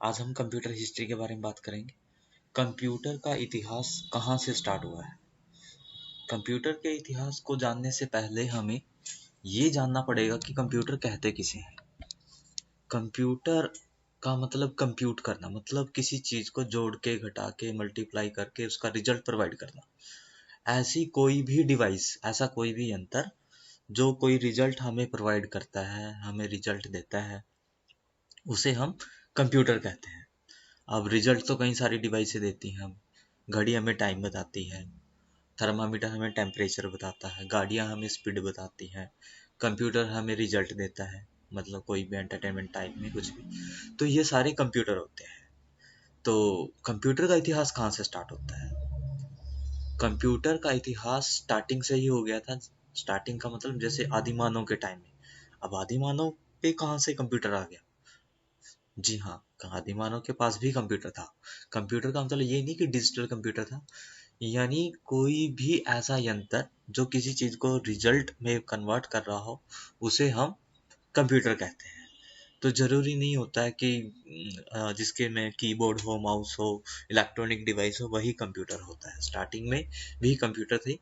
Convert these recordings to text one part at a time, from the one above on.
आज हम computer history के बारे में बात करेंगे। कंप्यूटर का इतिहास कहाँ से स्टार्ट हुआ है। कंप्यूटर के इतिहास को जानने से पहले हमें ये जानना पड़ेगा कि कंप्यूटर कहते किसे हैं। कंप्यूटर का मतलब कंप्यूट करना, मतलब किसी चीज को जोड़ के, घटा के, मल्टीप्लाई करके उसका रिजल्ट प्रोवाइड करना। ऐसी कोई भी डिवाइस, ऐसा कोई भी यंत्र जो कोई रिजल्ट हमें प्रोवाइड करता है, हमें रिजल्ट देता है, उसे हम कंप्यूटर कहते हैं। अब रिजल्ट तो कई सारी डिवाइसें देती हैं। हम घड़ी हमें टाइम बताती है, थर्मामीटर हमें टेम्परेचर बताता है, गाड़ियाँ हमें स्पीड बताती हैं, कंप्यूटर हमें रिजल्ट देता है, मतलब कोई भी एंटरटेनमेंट टाइप में कुछ भी। तो ये सारे कंप्यूटर होते हैं। तो कंप्यूटर का इतिहास कहाँ से स्टार्ट होता है। कंप्यूटर का इतिहास स्टार्टिंग से ही हो गया था। स्टार्टिंग का मतलब जैसे आदिमानव के टाइम में। अब आदिमानव पे कहाँ से कंप्यूटर आ गया। जी हाँ, आदिमानव के पास भी कंप्यूटर था। कंप्यूटर का मतलब ये नहीं कि डिजिटल कंप्यूटर था, यानी कोई भी ऐसा यंत्र जो किसी चीज को रिजल्ट में कन्वर्ट कर रहा हो, उसे हम कंप्यूटर कहते हैं। तो जरूरी नहीं होता है कि जिसके में कीबोर्ड हो, माउस हो, इलेक्ट्रॉनिक डिवाइस हो, वही कंप्यूटर होता है। स्टार्टिंग में भी कंप्यूटर थे।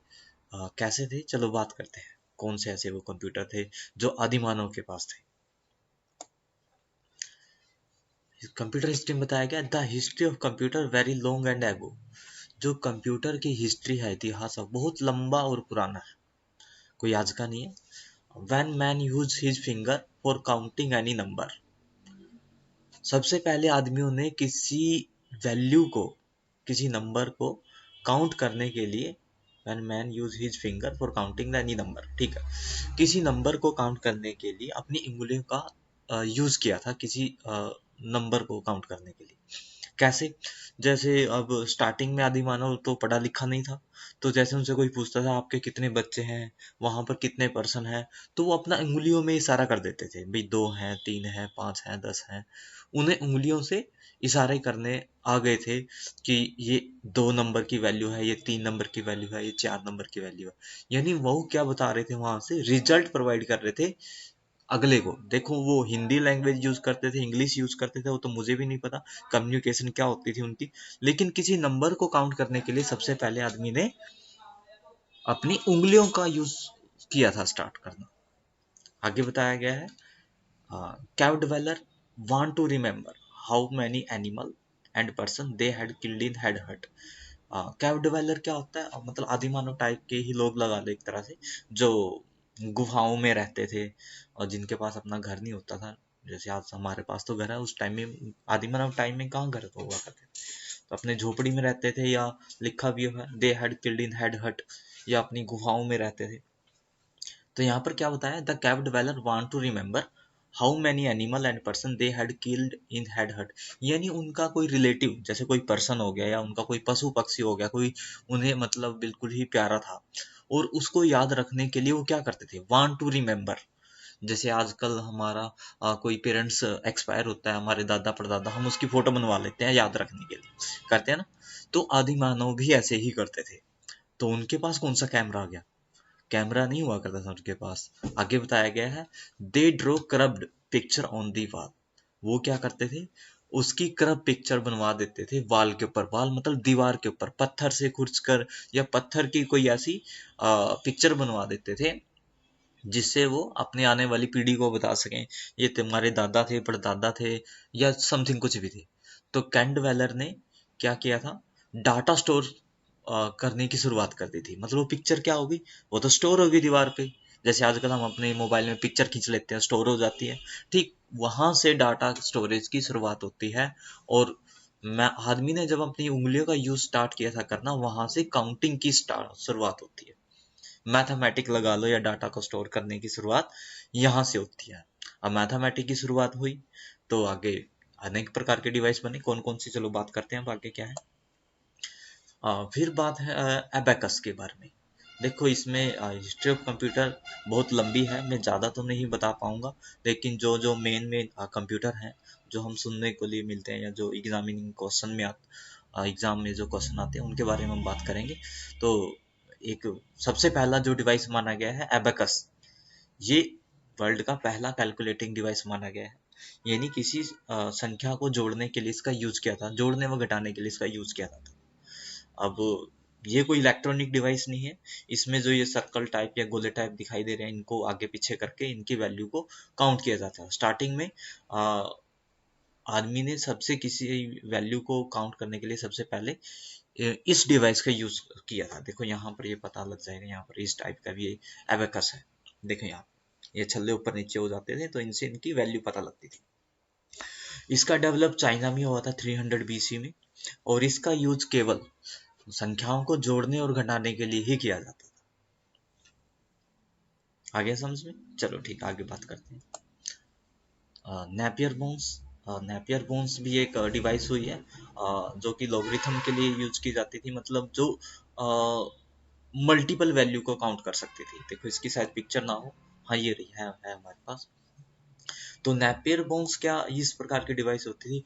कैसे थे, चलो बात करते हैं। कौन से ऐसे वो कंप्यूटर थे जो आदिमानव के पास थे। कंप्यूटर हिस्ट्री में बताया गया, the history of computer very long and एगो। जो कंप्यूटर की हिस्ट्री है, इतिहास है, बहुत लंबा और पुराना है, कोई आज का नहीं है। When man used his finger for counting any number, सबसे पहले आदमियों ने किसी वैल्यू को, किसी नंबर को काउंट करने के लिए, when man used his finger for counting any number, ठीक है, किसी नंबर को काउंट करने के लिए अपनी उंगलियों का यूज किया था, किसी नंबर को काउंट करने के लिए। कैसे, जैसे अब स्टार्टिंग में आदि मानव तो पढ़ा लिखा नहीं था, तो जैसे उनसे कोई पूछता था आपके कितने बच्चे हैं, वहां पर कितने पर्सन हैं, तो वो अपना उंगलियों में इशारा कर देते थे, भाई 2 हैं, 3 हैं, 5 हैं, 10 हैं। उन्हें उंगलियों से इशारे करने आ गए थे कि ये 2 नंबर की वैल्यू है, ये 3 नंबर की वैल्यू है, ये 4 नंबर की वैल्यू है। यानी वो क्या बता रहे थे, वहां से रिजल्ट प्रोवाइड कर रहे थे अगले को। देखो, वो हिंदी लैंग्वेज यूज करते थे, इंग्लिश यूज करते थे, वो तो मुझे भी नहीं पता कम्युनिकेशन क्या होती थी उनकी। लेकिन किसी नंबर को काउंट करने के लिए सबसे पहले आदमी ने अपनी उंगलियों का यूज किया था, स्टार्ट करना। आगे बताया गया है, cave dweller want to remember how many animal and person they had killed in had hut. Cave डिवेलर क्या होता है, मतलब आदिमानव टाइप के ही लोग लगा लो एक तरह से, जो गुफाओं में रहते थे और जिनके पास अपना घर नहीं होता था। जैसे आज हमारे पास तो घर है, उस टाइम में, आदिमानव टाइम में कहाँ घर तो हुआ करते थे, तो अपने झोपड़ी में रहते थे, या लिखा भी है दे हैड किल्ड इन हैड हट, या अपनी गुफाओं में रहते थे। तो यहाँ पर क्या बताया, the cave dweller want to remember how many animal and person they had killed in had hut. यानी उनका कोई रिलेटिव, जैसे कोई पर्सन हो गया या उनका कोई पशु पक्षी हो गया, कोई उन्हें मतलब बिल्कुल ही प्यारा था, और उसको याद रखने के लिए वो क्या करते थे, वांट टू रिमेम्बर। जैसे आजकल हमारा कोई पेरेंट्स एक्सपायर होता है, हमारे दादा परदादा, हम उसकी फोटो बनवा लेते हैं याद रखने के लिए, करते हैं ना। तो आदि मानव भी ऐसे ही करते थे। तो उनके पास कौन सा कैमरा आ गया, कैमरा नहीं हुआ करता था उनके पास। आगे बताया गया है, they draw carved picture on the wall. वो क्या करते थे, उसकी करप पिक्चर बनवा देते थे वाल के ऊपर। वाल मतलब दीवार के ऊपर, पत्थर से खुरच कर या पत्थर की कोई ऐसी पिक्चर बनवा देते थे, जिससे वो अपने आने वाली पीढ़ी को बता सकें ये तुम्हारे दादा थे, परदादा थे, या समथिंग कुछ भी थे। तो कैंडवेलर ने क्या किया था, डाटा स्टोर करने की शुरुआत कर दी थी। मतलब वो पिक्चर क्या होगी, वो तो स्टोर होगी दीवार पे। जैसे आजकल हम अपने मोबाइल में पिक्चर खींच लेते हैं, स्टोर हो जाती है, ठीक वहां से डाटा स्टोरेज की शुरुआत होती है। और मैं आदमी ने जब अपनी उंगलियों का यूज स्टार्ट किया था करना, वहां से काउंटिंग की शुरुआत होती है। मैथमेटिक लगा लो, या डाटा को स्टोर करने की शुरुआत यहाँ से होती है। अब मैथमेटिक की शुरुआत हुई तो आगे अनेक प्रकार के डिवाइस बने। कौन कौन सी, चलो बात करते हैं अब आगे क्या है। फिर बात है एबेकस के बारे में। देखो, इसमें हिस्ट्री ऑफ कंप्यूटर बहुत लंबी है, मैं ज़्यादा तो नहीं बता पाऊंगा, लेकिन जो जो मेन मेन कंप्यूटर हैं, जो हम सुनने को लिए मिलते हैं, या जो एग्जामिनिंग क्वेश्चन में एग्जाम में जो क्वेश्चन आते हैं, उनके बारे में हम बात करेंगे। तो एक सबसे पहला जो डिवाइस माना गया है एबेकस, ये वर्ल्ड का पहला कैलकुलेटिंग डिवाइस माना गया है। यानी किसी संख्या को जोड़ने के लिए इसका यूज किया था, जोड़ने व घटाने के लिए इसका यूज किया था। अब ये कोई इलेक्ट्रॉनिक डिवाइस नहीं है। इसमें जो ये सर्कल टाइप या गोले टाइप दिखाई दे रहे हैं, इनको आगे पीछे करके इनकी वैल्यू को काउंट किया जाता है। स्टार्टिंग में आदमी ने सबसे किसी वैल्यू को काउंट करने के लिए सबसे पहले इस डिवाइस का यूज किया था। देखो यहाँ पर ये पता लग जाएगा, यहाँ पर इस टाइप का भी एबेकस है। देखो यहाँ ये छल्ले ऊपर नीचे हो जाते थे, तो इनसे इनकी वैल्यू पता लगती थी। इसका डेवलप चाइना में हुआ था 300 BC में, और इसका यूज केवल संख्याओं को जोड़ने और घटाने के लिए ही किया जाता था। आ गया समझ में? चलो ठीक, आगे बात करते हैं। Napier bones. नेपियर बोन्स भी एक डिवाइस हुई है जो कि लॉगरिथम के लिए यूज की जाती थी, मतलब जो मल्टीपल वैल्यू को काउंट कर सकती थी। देखो इसकी शायद पिक्चर ना हो, हाँ ये रही है हमारे पास। तो नेपियर बोन्स क्या इस प्रकार की डिवाइस होती थी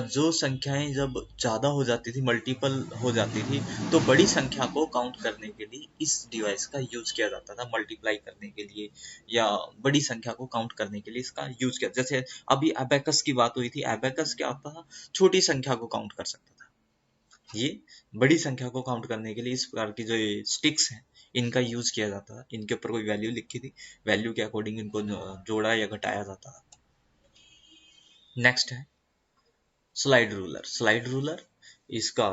जो संख्याएं जब ज्यादा हो जाती थी, मल्टीपल हो जाती थी, तो बड़ी संख्या को काउंट करने के लिए इस डिवाइस का यूज किया जाता था, मल्टीप्लाई करने के लिए या बड़ी संख्या को काउंट करने के लिए इसका यूज किया। जैसे अभी एबेकस की बात हुई थी, एबेकस क्या होता था, छोटी संख्या को काउंट कर सकता था। ये बड़ी संख्या को काउंट करने के लिए इस प्रकार की जो स्टिक्स हैं इनका यूज किया जाता था। इनके ऊपर कोई वैल्यू लिखी थी, वैल्यू के अकॉर्डिंग इनको जोड़ा या घटाया जाता था। नेक्स्ट है स्लाइड रूलर। स्लाइड रूलर इसका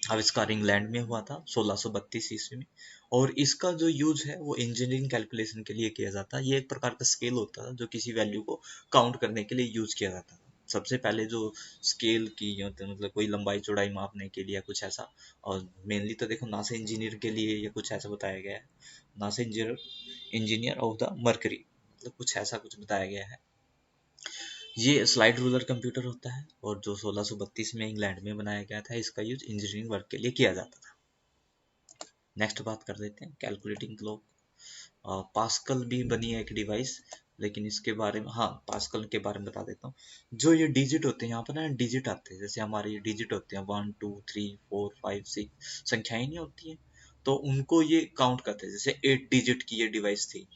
आविष्कार इंग्लैंड में हुआ था 1632 ईस्वी में, और इसका जो यूज है वो इंजीनियरिंग कैलकुलेशन के लिए किया जाता है। ये एक प्रकार का स्केल होता है जो किसी वैल्यू को काउंट करने के लिए यूज किया जाता है। सबसे पहले जो स्केल की मतलब कोई लंबाई चौड़ाई मापने के लिए कुछ ऐसा, और मेनली तो देखो नासा इंजीनियर के लिए या कुछ ऐसा बताया गया है, NASA engineer of the mercury, मतलब कुछ ऐसा कुछ बताया गया है। ये स्लाइड रूलर कंप्यूटर होता है और जो 1632 में इंग्लैंड में बनाया गया था। इसका यूज इंजीनियरिंग वर्क के लिए किया जाता था। नेक्स्ट बात कर लेते हैं कैलकुलेटिंग क्लॉक। पास्कल भी बनी है एक डिवाइस, लेकिन इसके बारे में, हाँ पास्कल के बारे में बता देता हूँ। जो ये डिजिट होते हैं, यहाँ पर ना डिजिट आते हैं, जैसे हमारे ये डिजिट होते हैं 1 2 3 4 5 6 संख्याएं नहीं होती हैं, तो उनको ये काउंट करते हैं। जैसे 8 डिजिट की ये डिवाइस थी,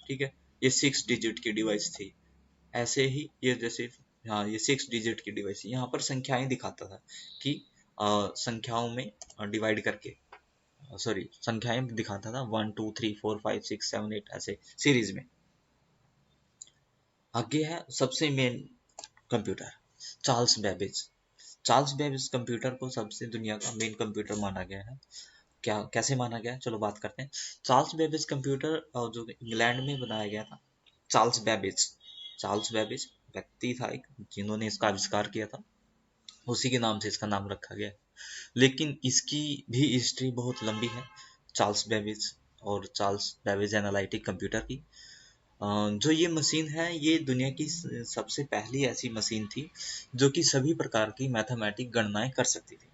ठीक है, ये 6 डिजिट की डिवाइस थी, ऐसे ही ये जैसे, हाँ ये 6 डिजिट की डिवाइस, यहाँ पर संख्याएं दिखाता था कि संख्याओं में डिवाइड करके, सॉरी संख्याएं दिखाता था 1 2 3 4 5 6 7 8 ऐसे सीरीज में। आगे है सबसे main computer, Charles Babbage. Charles Babbage computer को सबसे दुनिया का मेन कंप्यूटर माना गया है। क्या कैसे माना गया है, चलो बात करते हैं। चार्ल्स बेबेज कंप्यूटर जो इंग्लैंड में बनाया गया था। चार्ल्स बेबेज, चार्ल्स बेबेज व्यक्ति था एक जिन्होंने इसका आविष्कार किया था, उसी के नाम से इसका नाम रखा गया। लेकिन इसकी भी हिस्ट्री बहुत लंबी है, चार्ल्स बेबेज और चार्ल्स बेबेज एनालिटिक कंप्यूटर की। जो ये मशीन है, ये दुनिया की सबसे पहली ऐसी मशीन थी जो कि सभी प्रकार की मैथमेटिक गणनाएं कर सकती थी।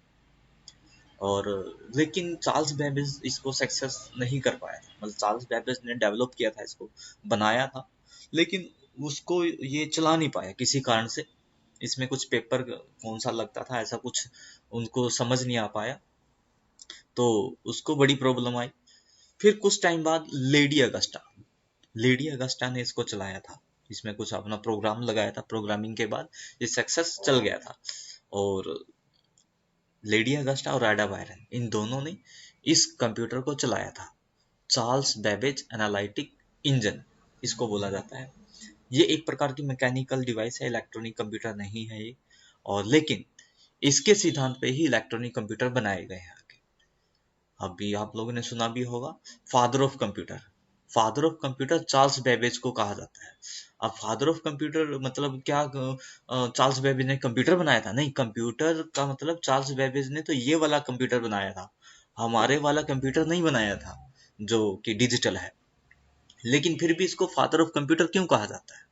और लेकिन चार्ल्स बेबेज इसको सक्सेस नहीं कर पाया था। मतलब चार्ल्स बेबेज ने डेवलप किया था, इसको बनाया था, लेकिन उसको ये चला नहीं पाया किसी कारण से। इसमें कुछ पेपर कौन सा लगता था, ऐसा कुछ उनको समझ नहीं आ पाया, तो उसको बड़ी प्रॉब्लम आई। फिर कुछ टाइम बाद लेडी अगस्टा ने इसको चलाया था। इसमें कुछ अपना प्रोग्राम लगाया था, प्रोग्रामिंग के बाद ये सक्सेस चल गया था। और लेडी अगस्टा और एडा बायरन, इन दोनों ने इस कंप्यूटर को चलाया था। चार्ल्स बेबेज एनालिटिक इंजन इसको बोला जाता है। ये एक प्रकार की मैकेनिकल डिवाइस है, इलेक्ट्रॉनिक कंप्यूटर नहीं है ये। और लेकिन इसके सिद्धांत पे ही इलेक्ट्रॉनिक कंप्यूटर बनाए गए हैं आगे। अभी आप लोगों ने सुना भी होगा father of computer. Father of computer Charles Babbage को कहा जाता है। अब फादर ऑफ कंप्यूटर मतलब क्या, चार्ल्स बेबेज ने कंप्यूटर बनाया था? नहीं, कंप्यूटर का मतलब चार्ल्स बेबेज ने तो ये वाला कंप्यूटर बनाया था, हमारे वाला कंप्यूटर नहीं बनाया था जो कि डिजिटल है। लेकिन फिर भी इसको फादर ऑफ कंप्यूटर क्यों कहा जाता है?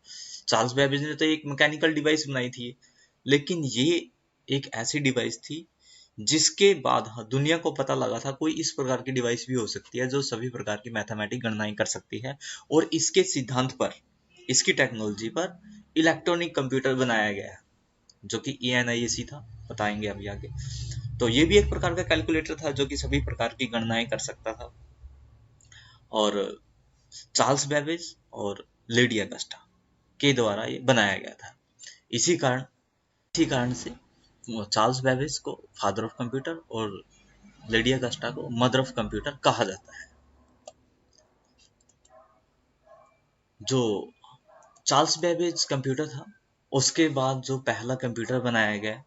चार्ल्स बेबेज ने तो एक मैकेनिकल डिवाइस बनाई थी, लेकिन ये एक ऐसी डिवाइस थी जिसके बाद दुनिया को पता लगा था कोई इस प्रकार की डिवाइस भी हो सकती है जो सभी प्रकार की मैथमेटिक गणनाएं कर सकती है। और इसके सिद्धांत पर, इसकी टेक्नोलॉजी पर इलेक्ट्रॉनिक कंप्यूटर बनाया गया है जो कि ENIAC था, बताएंगे अभी आगे। तो ये भी एक प्रकार का कैलकुलेटर था जो कि सभी प्रकार की गणनाएं कर सकता था। और चार्ल्स बेबेज और लेडी अगस्टा, के द्वारा ये बनाया गया था। इसी कारण से चार्ल्स बेबेज को फादर ऑफ कंप्यूटर और लेडी अगस्टा को मदर ऑफ कंप्यूटर कहा जाता है। जो चार्ल्स बेबेज कंप्यूटर था, उसके बाद जो पहला कंप्यूटर बनाया गया,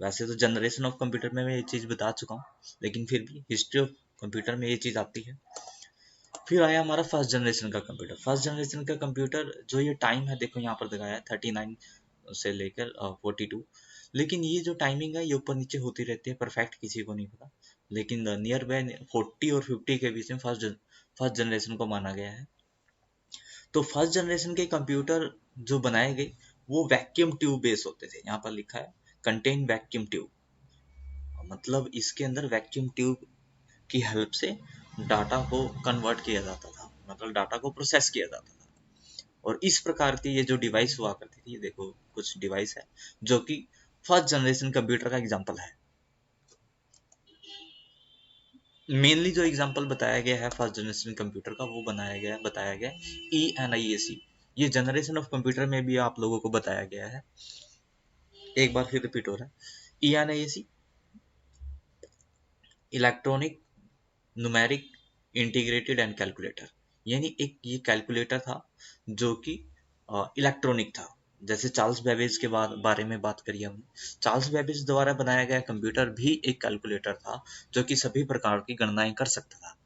वैसे तो जनरेशन ऑफ कंप्यूटर में मैं ये चीज़ बता चुका हूँ, लेकिन फिर भी हिस्ट्री ऑफ कंप्यूटर में ये चीज़ आती है। फिर आया हमारा फर्स्ट जनरेशन का कंप्यूटर। फर्स्ट जनरेशन का कंप्यूटर जो ये टाइम है, देखो यहाँ पर दिखाया है 39 से लेकर 42, लेकिन ये जो टाइमिंग है ये ऊपर नीचे होती रहती है, परफेक्ट किसी को नहीं पता, लेकिन नियर बाय 40 और 50 के बीच में फर्स्ट जनरेशन को माना गया है। तो फर्स्ट जनरेशन के कंप्यूटर जो बनाए गए वो वैक्यूम ट्यूब बेस होते थे। यहाँ पर लिखा है कंटेन वैक्यूम ट्यूब, मतलब इसके अंदर वैक्यूम ट्यूब की हेल्प से डाटा को कन्वर्ट किया जाता था, मतलब डाटा को प्रोसेस किया जाता था। और इस प्रकार की ये जो डिवाइस हुआ करती थी, ये देखो कुछ डिवाइस है जो कि फर्स्ट जनरेशन कंप्यूटर का एग्जांपल है। मेनली जो एग्जांपल बताया गया है फर्स्ट जनरेशन कंप्यूटर का वो बताया गया ENIAC। ये जनरेशन ऑफ कंप्यूटर में भी आप लोगों को बताया गया है, एक बार फिर रिपीट हो रहा है। ENIAC electronic numeric integrated and calculator, यानी एक ये कैलकुलेटर था जो कि इलेक्ट्रॉनिक था। जैसे चार्ल्स बेबेज के बारे में बात करी हमने, चार्ल्स बेबेज द्वारा बनाया गया कंप्यूटर भी एक कैलकुलेटर था जो कि सभी प्रकार की गणनाएं कर सकता था।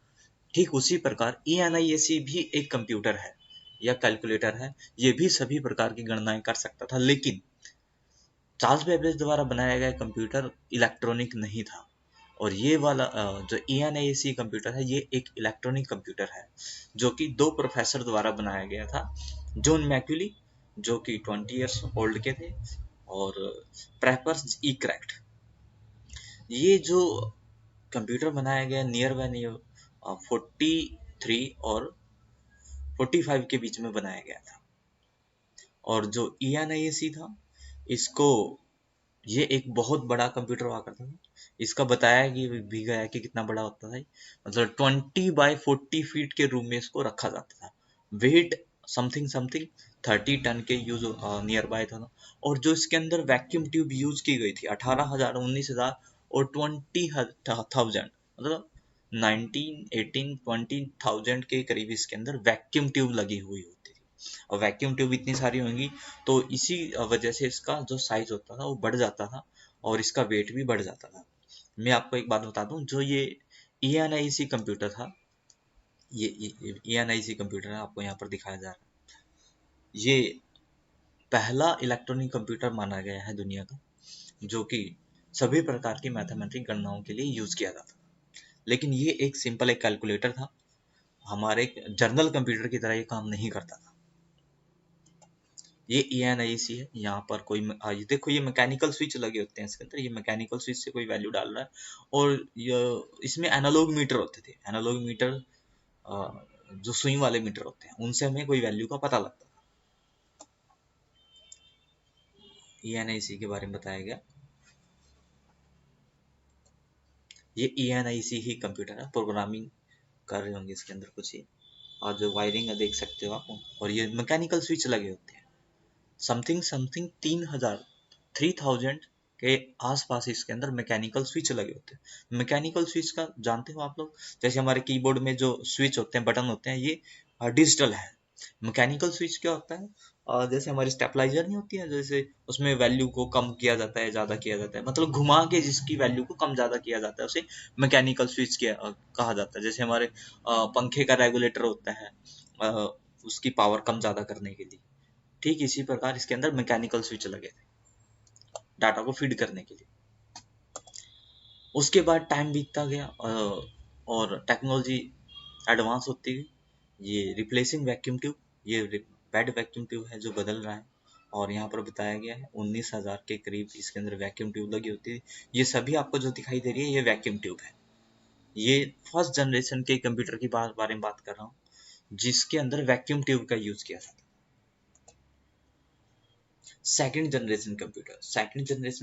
ठीक उसी प्रकार ENIAC भी एक कंप्यूटर है या कैलकुलेटर है, ये भी सभी प्रकार की गणनाएं कर सकता था, लेकिन चार्ल्स बेबेज द्वारा बनाया गया कंप्यूटर इलेक्ट्रॉनिक नहीं था। और ये वाला जो ENIAC कंप्यूटर है ये एक इलेक्ट्रॉनिक कंप्यूटर है जो कि दो प्रोफेसर द्वारा बनाया गया था, जॉन मैक्यूली जो कि 20 ईयर्स ओल्ड के थे, और प्रेपर्स ई क्रैक्ट। ये जो कंप्यूटर बनाया गया नियर बाय नियर 43 और 45 के बीच में बनाया गया था। और जो ENIAC था, इसको ये एक बहुत बड़ा कंप्यूटर हुआ करता था। इसका बताया भी गया कि कितना बड़ा होता था, मतलब 20 बाय 40 फीट के रूम में इसको रखा जाता था। वेट समथिंग समथिंग 30 टन के यूज नियर बाय था। और जो इसके अंदर वैक्यूम ट्यूब यूज की गई थी 18,000, 19,000 और 20,000, मतलब 19, 18, 20,000 के करीब इसके अंदर वैक्यूम ट्यूब लगी हुई होती थी। और वैक्यूम ट्यूब इतनी सारी होंगी तो इसी वजह से इसका जो साइज होता था वो बढ़ जाता था और इसका वेट भी बढ़ जाता था। मैं आपको एक बात बता दूं, जो ये ENIAC कंप्यूटर था, ये ENIAC कंप्यूटर है, आपको यहाँ पर दिखाया जा रहा है। ये पहला इलेक्ट्रॉनिक कंप्यूटर माना गया है दुनिया का जो कि सभी प्रकार की मैथमेटिक गणनाओं के लिए यूज किया जाता था। लेकिन ये एक सिंपल एक कैलकुलेटर था, हमारे जर्नल कंप्यूटर की तरह ये काम नहीं करता था। ये ENIAC है। यहाँ पर कोई ये देखो ये मैकेनिकल स्विच लगे होते हैं इसके अंदर, ये मैकेनिकल स्विच से कोई वैल्यू डाल रहा है। और ये इसमें एनालॉग मीटर होते थे, एनालॉग मीटर जो सुई वाले मीटर होते हैं उनसे हमें कोई वैल्यू का पता लगता था। ENIAC के बारे में बताया गया। ये ENIAC ही कंप्यूटर है, प्रोग्रामिंग कर रहे होंगे इसके अंदर कुछ ही, और जो वायरिंग है देख सकते हो आप। और ये मैकेनिकल स्विच लगे होते हैं, समथिंग समथिंग 3,000 के आसपास इसके अंदर मैकेनिकल स्विच लगे होते हैं। मैकेनिकल स्विच का जानते हो आप लोग, जैसे हमारे कीबोर्ड में जो स्विच होते हैं, बटन होते हैं, ये डिजिटल है। मैकेनिकल स्विच क्या होता है, जैसे हमारी स्टेबलाइजर नहीं होती है, जैसे उसमें वैल्यू को कम किया जाता है, ज्यादा किया जाता है, मतलब घुमा के जिसकी वैल्यू को कम ज्यादा किया जाता है उसे मैकेनिकल स्विच कहा जाता है। जैसे हमारे पंखे का रेगुलेटर होता है, अ, उसकी पावर कम ज्यादा करने के लिए, ठीक इसी प्रकार इसके अंदर मैकेनिकल स्विच लगे थे डाटा को फीड करने के लिए। उसके बाद टाइम बीतता गया और टेक्नोलॉजी एडवांस होती गई। ये रिप्लेसिंग वैक्यूम ट्यूब, ये बेड वैक्यूम ट्यूब है जो बदल रहा है। और यहाँ पर बताया गया है 19,000 के करीब इसके अंदर वैक्यूम ट्यूब लगी होती है। ये सभी आपको जो दिखाई दे रही है ये वैक्यूम ट्यूब है। ये फर्स्ट जनरेशन के कंप्यूटर की बारे में बात कर रहा हूँ जिसके अंदर वैक्यूम ट्यूब का यूज किया था। सेकंड जनरेशन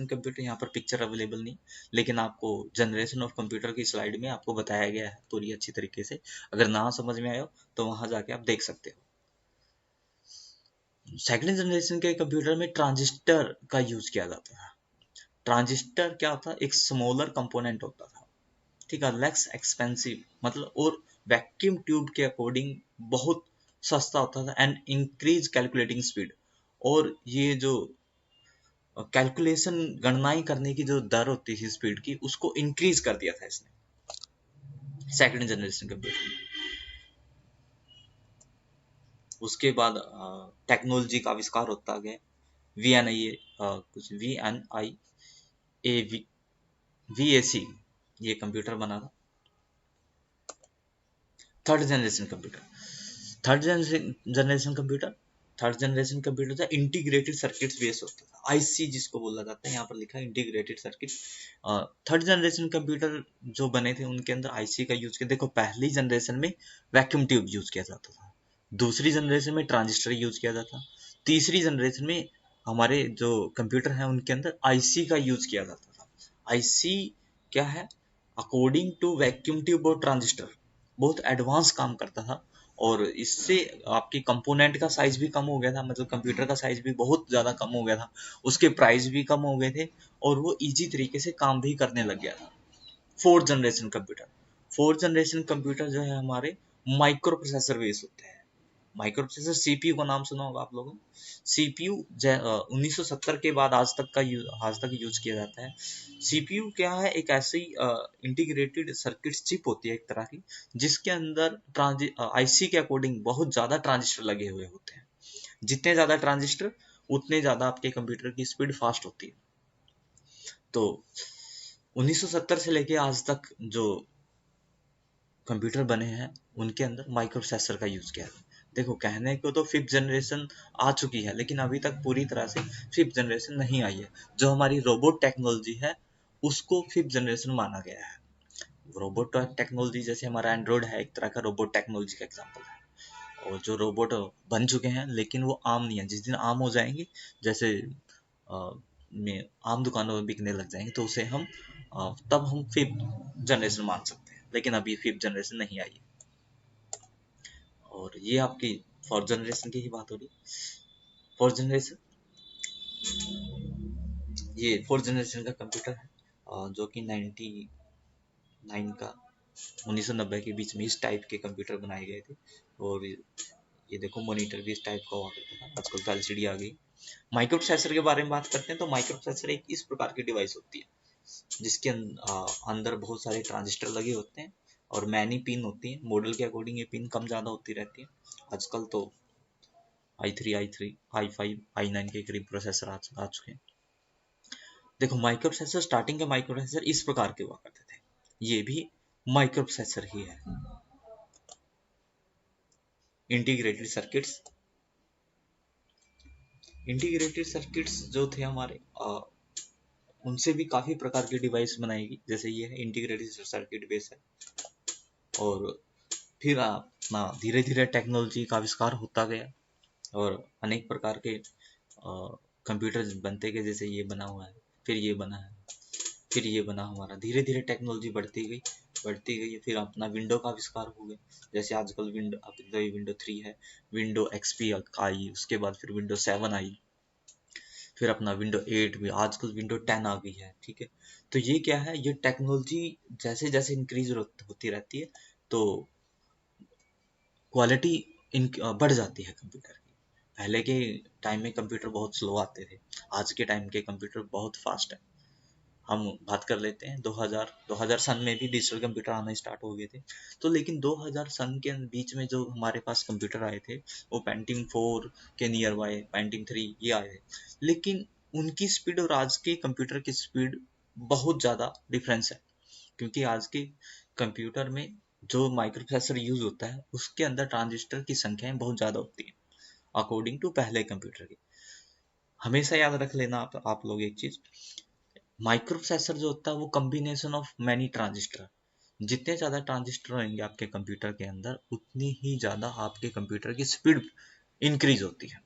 कंप्यूटर यहाँ पर पिक्चर अवेलेबल नहीं, लेकिन आपको जनरेशन ऑफ कंप्यूटर की स्लाइड में आपको बताया गया है पूरी अच्छी तरीके से। अगर ना समझ में आयो तो वहां जाके आप देख सकते हो। सेकंड जनरेशन के कंप्यूटर में ट्रांजिस्टर का यूज किया जाता था। ट्रांजिस्टर क्या होता, एक स्मॉलर कंपोनेंट होता था, ठीक है, लेस एक्सपेंसिव, मतलब, और वैक्यूम ट्यूब के अकॉर्डिंग बहुत सस्ता होता था, एंड इंक्रीज कैलकुलेटिंग स्पीड। और ये जो कैलकुलेशन, गणनाएं करने की जो दर होती थी स्पीड की, उसको इंक्रीज कर दिया था इसने सेकंड जनरेशन कंप्यूटर में। उसके बाद टेक्नोलॉजी का आविष्कार होता गया। वी एन आई कुछ VNIA VAC ये कंप्यूटर बना था। Third generation computer, third generation computer third generation computer था इंटीग्रेटेड सर्किट्स बेस्ड होता था, आईसी जिसको बोला जाता है, यहाँ पर लिखा है integrated circuit. Third generation computer जो बने थे उनके अंदर आईसी का यूज किया। देखो, पहली जनरेशन में वैक्यूम ट्यूब यूज किया जाता था, दूसरी जनरेशन में ट्रांजिस्टर यूज किया जाता, तीसरी जनरेशन में हमारे जो कंप्यूटर हैं उनके अंदर आईसी का यूज किया जाता था। आईसी क्या है, अकॉर्डिंग टू वैक्यूम ट्यूब और ट्रांजिस्टर बहुत एडवांस काम करता था, और इससे आपकी कंपोनेंट का साइज भी कम हो गया था, मतलब कंप्यूटर का साइज भी बहुत ज़्यादा कम हो गया था, उसके प्राइस भी कम हो गए थे, और वो इजी तरीके से काम भी करने लग गया था। Fourth generation computer, fourth generation computer जो है हमारे माइक्रो प्रोसेसर बेस होते हैं। माइक्रो प्रोसेसर, सीपीयू का नाम सुना होगा आप लोगों ने। सीपीयू 1970 के बाद आज तक यूज किया जाता है। सीपीयू क्या है, एक ऐसी इंटीग्रेटेड सर्किट चिप होती है एक तरह की, जिसके अंदर आईसी के अकॉर्डिंग बहुत ज्यादा ट्रांजिस्टर लगे हुए होते हैं। जितने ज्यादा ट्रांजिस्टर, उतने ज्यादा आपके कंप्यूटर की स्पीड फास्ट होती है। तो 1970 से लेके आज तक जो कंप्यूटर बने हैं उनके अंदर माइक्रो प्रोसेसर का यूज किया है। देखो, कहने को तो फिफ्थ जनरेशन आ चुकी है, लेकिन अभी तक पूरी तरह से फिफ्थ जनरेशन नहीं आई है। जो हमारी रोबोट टेक्नोलॉजी है उसको फिफ्थ जनरेशन माना गया है। रोबोट टेक्नोलॉजी जैसे हमारा एंड्रॉइड है, एक तरह का रोबोट टेक्नोलॉजी का एग्जाम्पल है। और जो रोबोट बन चुके हैं लेकिन वो आम नहीं है, जिस दिन आम हो जाएंगे, जैसे में आम दुकानों में बिकने लग जाएंगे, तो उसे हम तब हम फिफ्थ जनरेशन मान सकते हैं, लेकिन अभी फिफ्थ जनरेशन नहीं आई है। और ये आपकी फोर्थ जनरेशन की ही बात हो रही। फोर्थ जनरेशन, ये फोर्थ जनरेशन का कंप्यूटर है, जो कि 99 का 1990 के बीच में इस टाइप के कंप्यूटर बनाए गए थे। और ये देखो, मॉनिटर भी इस टाइप का हुआ करता था, आजकल तो एलसीडी आ गई। माइक्रो प्रोसेसर के बारे में बात करते हैं, तो माइक्रो प्रोसेसर एक इस प्रकार की डिवाइस होती है जिसके अंदर बहुत सारे ट्रांजिस्टर लगे होते हैं, और मैनी पिन होती है। मॉडल के अकॉर्डिंग ये पिन कम ज़्यादा होती रहती है। आजकल तो i3 i5 i9 के करीब प्रोसेसर आ चुके हैं। देखो, माइक्रो प्रोसेसर, स्टार्टिंग के माइक्रो प्रोसेसर इस प्रकार के हुआ करते थे, ये भी माइक्रो प्रोसेसर ही है। इंटीग्रेटेड सर्किट्स, इंटीग्रेटेड सर्किट्स जो थे हमारे, उनसे भी काफी प्रकार की डिवाइस बनाएगी, जैसे ये है इंटीग्रेटेड सर्किट बेस है। और फिर अपना धीरे धीरे टेक्नोलॉजी का आविष्कार होता गया, और अनेक प्रकार के कंप्यूटर बनते गए, जैसे ये बना हुआ है, फिर ये बना है, फिर ये बना हमारा। धीरे धीरे टेक्नोलॉजी बढ़ती गई, फिर अपना विंडो का आविष्कार हो गया। जैसे आजकल विंडो 3 है, विंडो XP आई, उसके बाद फिर विंडो 7 आई, फिर अपना विंडो 8 भी, आजकल विंडो 10 आ गई है, ठीक है। तो ये क्या है, ये टेक्नोलॉजी जैसे जैसे इंक्रीज होती रहती है, तो क्वालिटी बढ़ जाती है कंप्यूटर की। पहले के टाइम में कंप्यूटर बहुत स्लो आते थे, आज के टाइम के कंप्यूटर बहुत फास्ट है। हम बात कर लेते हैं 2000 सन में भी डिजिटल कंप्यूटर आना स्टार्ट हो गए थे। तो लेकिन 2000 सन के बीच में जो हमारे पास कंप्यूटर आए थे, वो पेंटियम 4 के नियर बाय, पेंटियम 3 ये आए थे। लेकिन उनकी स्पीड और आज के कंप्यूटर की स्पीड बहुत ज़्यादा डिफरेंस है, क्योंकि आज के कंप्यूटर में जो माइक्रो प्रोसेसर यूज होता है उसके अंदर ट्रांजिस्टर की संख्याएं बहुत ज़्यादा होती है अकॉर्डिंग टू पहले कंप्यूटर की। हमेशा याद रख लेना आप लोग एक चीज, माइक्रो प्रोसेसर जो होता है वो कम्बिनेशन ऑफ मैनी ट्रांजिस्टर। जितने ज्यादा ट्रांजिस्टर होंगे आपके कंप्यूटर के अंदर, उतनी ही ज्यादा आपके कंप्यूटर की स्पीड इंक्रीज होती है।